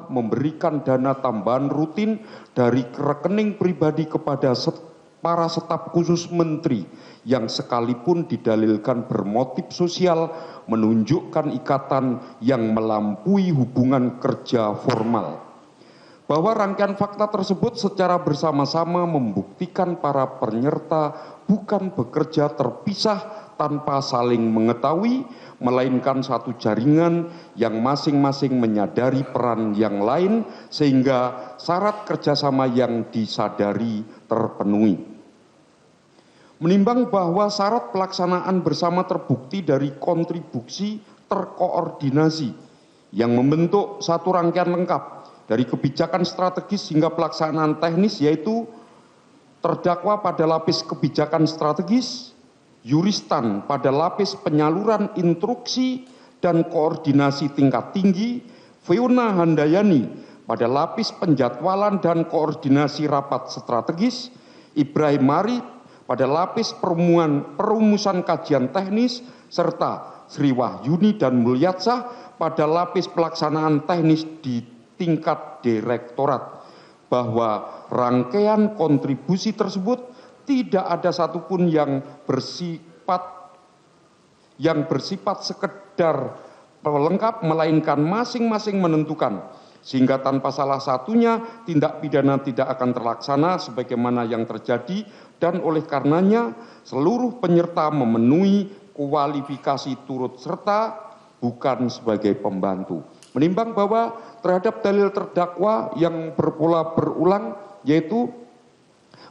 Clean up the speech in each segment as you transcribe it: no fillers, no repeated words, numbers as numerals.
memberikan dana tambahan rutin dari rekening pribadi kepada para staf khusus menteri yang sekalipun didalilkan bermotif sosial menunjukkan ikatan yang melampaui hubungan kerja formal. Bahwa rangkaian fakta tersebut secara bersama-sama membuktikan para penyerta bukan bekerja terpisah tanpa saling mengetahui, melainkan satu jaringan yang masing-masing menyadari peran yang lain sehingga syarat kerjasama yang disadari terpenuhi. Menimbang bahwa syarat pelaksanaan bersama terbukti dari kontribusi terkoordinasi yang membentuk satu rangkaian lengkap dari kebijakan strategis hingga pelaksanaan teknis, yaitu terdakwa pada lapis kebijakan strategis, Yuristan pada lapis penyaluran instruksi dan koordinasi tingkat tinggi, Fiona Handayani pada lapis penjadwalan dan koordinasi rapat strategis, Ibrahim Arif pada lapis perumusan kajian teknis, serta Sri Wahyuni dan Mulyatsah pada lapis pelaksanaan teknis di tingkat direktorat, bahwa rangkaian kontribusi tersebut tidak ada satupun yang bersifat sekedar pelengkap, melainkan masing-masing menentukan, sehingga tanpa salah satunya tindak pidana tidak akan terlaksana sebagaimana yang terjadi, dan oleh karenanya seluruh penyerta memenuhi kualifikasi turut serta bukan sebagai pembantu. Menimbang bahwa terhadap dalil terdakwa yang berpola berulang, yaitu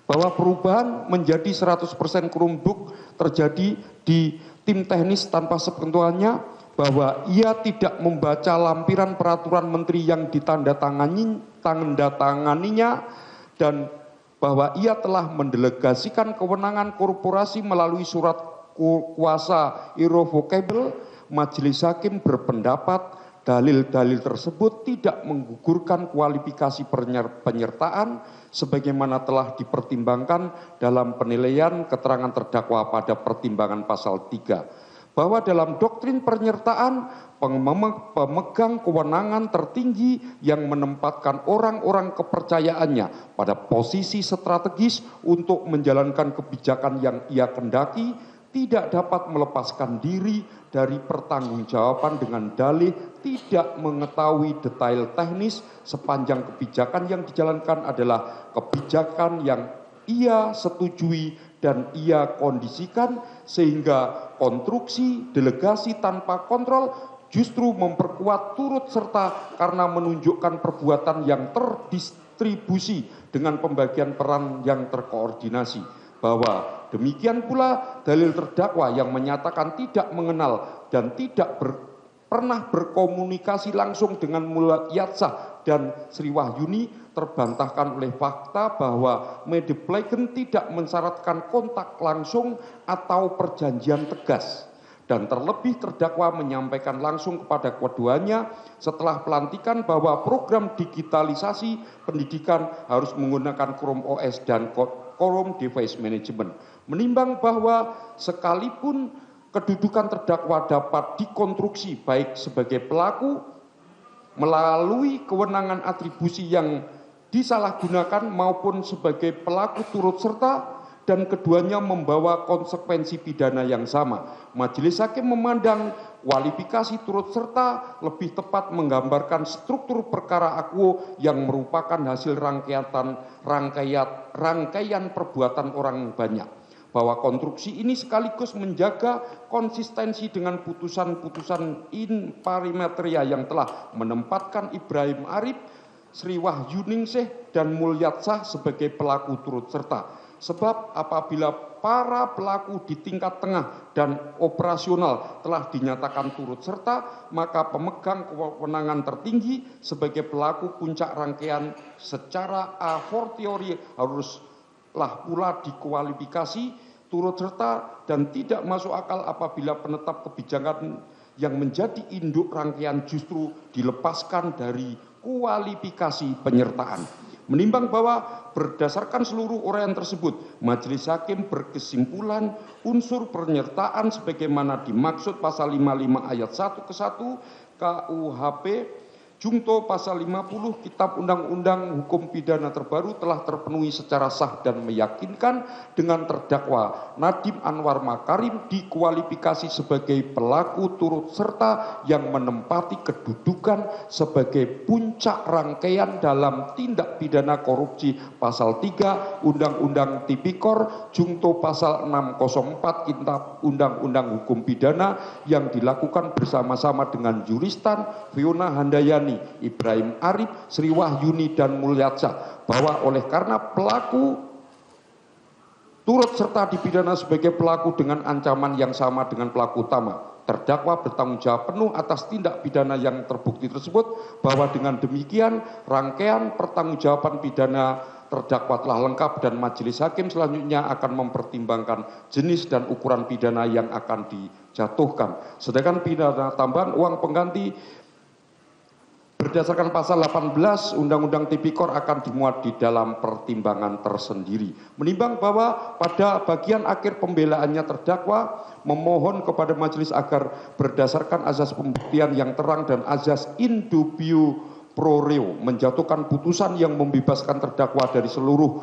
bahwa perubahan menjadi 100% Chromebook terjadi di tim teknis tanpa sepengetahuannya, bahwa ia tidak membaca lampiran peraturan menteri yang ditandatanganinya, dan bahwa ia telah mendelegasikan kewenangan korporasi melalui surat kuasa irrevocable. Majelis hakim berpendapat dalil-dalil tersebut tidak menggugurkan kualifikasi penyertaan sebagaimana telah dipertimbangkan dalam penilaian keterangan terdakwa pada pertimbangan pasal 3, bahwa dalam doktrin penyertaan pemegang kewenangan tertinggi yang menempatkan orang-orang kepercayaannya pada posisi strategis untuk menjalankan kebijakan yang ia kendaki tidak dapat melepaskan diri dari pertanggungjawaban dengan dalih tidak mengetahui detail teknis sepanjang kebijakan yang dijalankan adalah kebijakan yang ia setujui dan ia kondisikan, sehingga konstruksi delegasi tanpa kontrol justru memperkuat turut serta karena menunjukkan perbuatan yang terdistribusi dengan pembagian peran yang terkoordinasi. Bahwa demikian pula dalil terdakwa yang menyatakan tidak mengenal dan tidak pernah berkomunikasi langsung dengan Mulyatsah dan Sri Wahyuni terbantahkan oleh fakta bahwa Medeplegen tidak mensyaratkan kontak langsung atau perjanjian tegas, dan terlebih terdakwa menyampaikan langsung kepada keduanya setelah pelantikan bahwa program digitalisasi pendidikan harus menggunakan Chrome OS dan Chrome Device Management. Menimbang bahwa sekalipun kedudukan terdakwa dapat dikonstruksi baik sebagai pelaku melalui kewenangan atribusi yang disalahgunakan maupun sebagai pelaku turut serta, dan keduanya membawa konsekuensi pidana yang sama, majelis hakim memandang kualifikasi turut serta lebih tepat menggambarkan struktur perkara akuo yang merupakan hasil rangkaian perbuatan orang banyak, bahwa konstruksi ini sekaligus menjaga konsistensi dengan putusan-putusan in parimetria yang telah menempatkan Ibrahim Arif, Sri Wahyuningsih dan Mulyatsah sebagai pelaku turut serta. Sebab apabila para pelaku di tingkat tengah dan operasional telah dinyatakan turut serta, maka pemegang kewenangan tertinggi sebagai pelaku puncak rangkaian secara a fortiori haruslah pula dikualifikasi turut serta, dan tidak masuk akal apabila penetap kebijakan yang menjadi induk rangkaian justru dilepaskan dari kualifikasi penyertaan. Menimbang bahwa berdasarkan seluruh uraian tersebut, majelis hakim berkesimpulan unsur penyertaan sebagaimana dimaksud pasal 55 ayat 1 ke 1 KUHP Jungto pasal 50 Kitab Undang-Undang Hukum Pidana terbaru telah terpenuhi secara sah dan meyakinkan dengan terdakwa Nadiem Anwar Makarim dikualifikasi sebagai pelaku turut serta yang menempati kedudukan sebagai puncak rangkaian dalam tindak pidana korupsi pasal 3 Undang-Undang Tipikor Jungto pasal 604 Kitab Undang-Undang Hukum Pidana yang dilakukan bersama-sama dengan juristan Fiona Handayani, Ibrahim Arif, Sri Wahyuni dan Mulyatsa, bahwa oleh karena pelaku turut serta dipidana sebagai pelaku dengan ancaman yang sama dengan pelaku utama, terdakwa bertanggung jawab penuh atas tindak pidana yang terbukti tersebut, bahwa dengan demikian rangkaian pertanggungjawaban pidana terdakwa telah lengkap dan majelis hakim selanjutnya akan mempertimbangkan jenis dan ukuran pidana yang akan dijatuhkan. Sedangkan pidana tambahan uang pengganti berdasarkan pasal 18 Undang-Undang Tipikor akan dimuat di dalam pertimbangan tersendiri. Menimbang bahwa pada bagian akhir pembelaannya terdakwa memohon kepada majelis agar berdasarkan azas pembuktian yang terang dan azas in dubio pro reo menjatuhkan putusan yang membebaskan terdakwa dari seluruh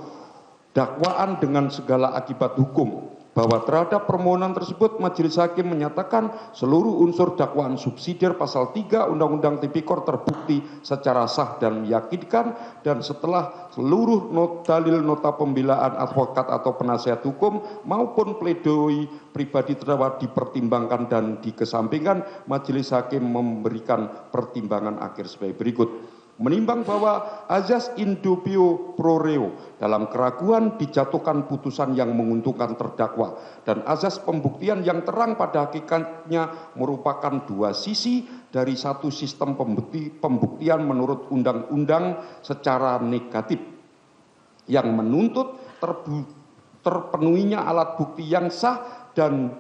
dakwaan dengan segala akibat hukum, bahwa terhadap permohonan tersebut majelis hakim menyatakan seluruh unsur dakwaan subsidiar pasal 3 Undang-Undang Tipikor terbukti secara sah dan meyakinkan, dan setelah seluruh dalil nota pembelaan advokat atau penasihat hukum maupun pledoi pribadi terdakwa dipertimbangkan dan dikesampingkan, majelis hakim memberikan pertimbangan akhir sebagai berikut. Menimbang bahwa azas in dubio pro reo dalam keraguan dijatuhkan putusan yang menguntungkan terdakwa, dan azas pembuktian yang terang pada hakikatnya merupakan dua sisi dari satu sistem pembuktian menurut undang-undang secara negatif yang menuntut terpenuhinya alat bukti yang sah dan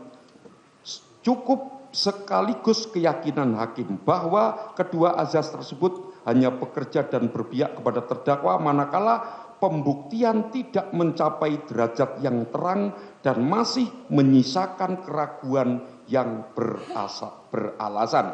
cukup sekaligus keyakinan hakim bahwa kedua azas tersebut hanya bekerja dan berpihak kepada terdakwa manakala pembuktian tidak mencapai derajat yang terang dan masih menyisakan keraguan yang beralasan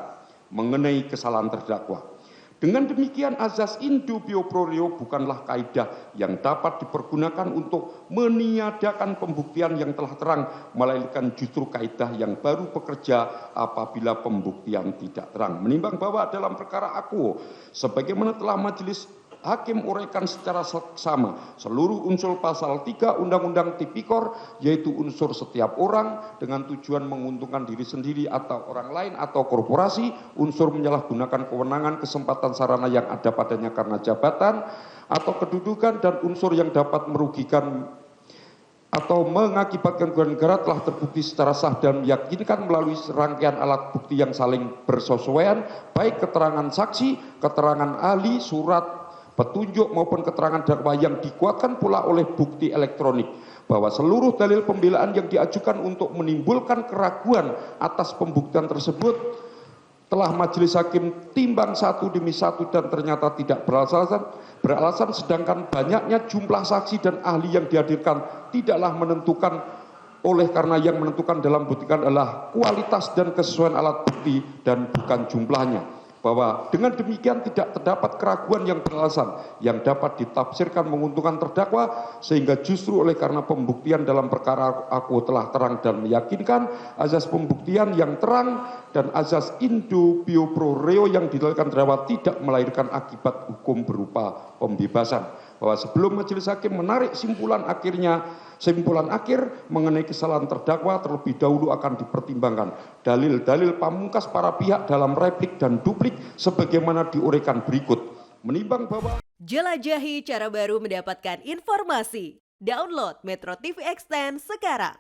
mengenai kesalahan terdakwa. Dengan demikian azas in dubio pro reo bukanlah kaidah yang dapat dipergunakan untuk meniadakan pembuktian yang telah terang, melainkan justru kaidah yang baru bekerja apabila pembuktian tidak terang. Menimbang bahwa dalam perkara akuo, sebagaimana telah majelis hakim uraikan secara seksama seluruh unsur pasal 3 Undang-Undang Tipikor, yaitu unsur setiap orang dengan tujuan menguntungkan diri sendiri atau orang lain atau korporasi, unsur menyalahgunakan kewenangan, kesempatan, sarana yang ada padanya karena jabatan atau kedudukan, dan unsur yang dapat merugikan atau mengakibatkan kerugian negara telah terbukti secara sah dan meyakinkan melalui rangkaian alat bukti yang saling bersesuaian, baik keterangan saksi, keterangan ahli, surat petunjuk maupun keterangan dakwa yang dikuatkan pula oleh bukti elektronik, bahwa seluruh dalil pembelaan yang diajukan untuk menimbulkan keraguan atas pembuktian tersebut telah majelis hakim timbang satu demi satu dan ternyata tidak beralasan, sedangkan banyaknya jumlah saksi dan ahli yang dihadirkan tidaklah menentukan, oleh karena yang menentukan dalam buktikan adalah kualitas dan kesesuaian alat bukti dan bukan jumlahnya, bahwa dengan demikian tidak terdapat keraguan yang beralasan yang dapat ditafsirkan menguntungkan terdakwa, sehingga justru oleh karena pembuktian dalam perkara aku telah terang dan meyakinkan, azas pembuktian yang terang dan azas in dubio pro reo yang dilakukan terdakwa tidak melahirkan akibat hukum berupa pembebasan, bahwa sebelum majelis hakim menarik simpulan akhir mengenai kesalahan terdakwa, terlebih dahulu akan dipertimbangkan dalil-dalil pamungkas para pihak dalam replik dan duplik sebagaimana diuraikan berikut. Menimbang bahwa jelajahi cara baru mendapatkan informasi. Download Metro TV Extend sekarang.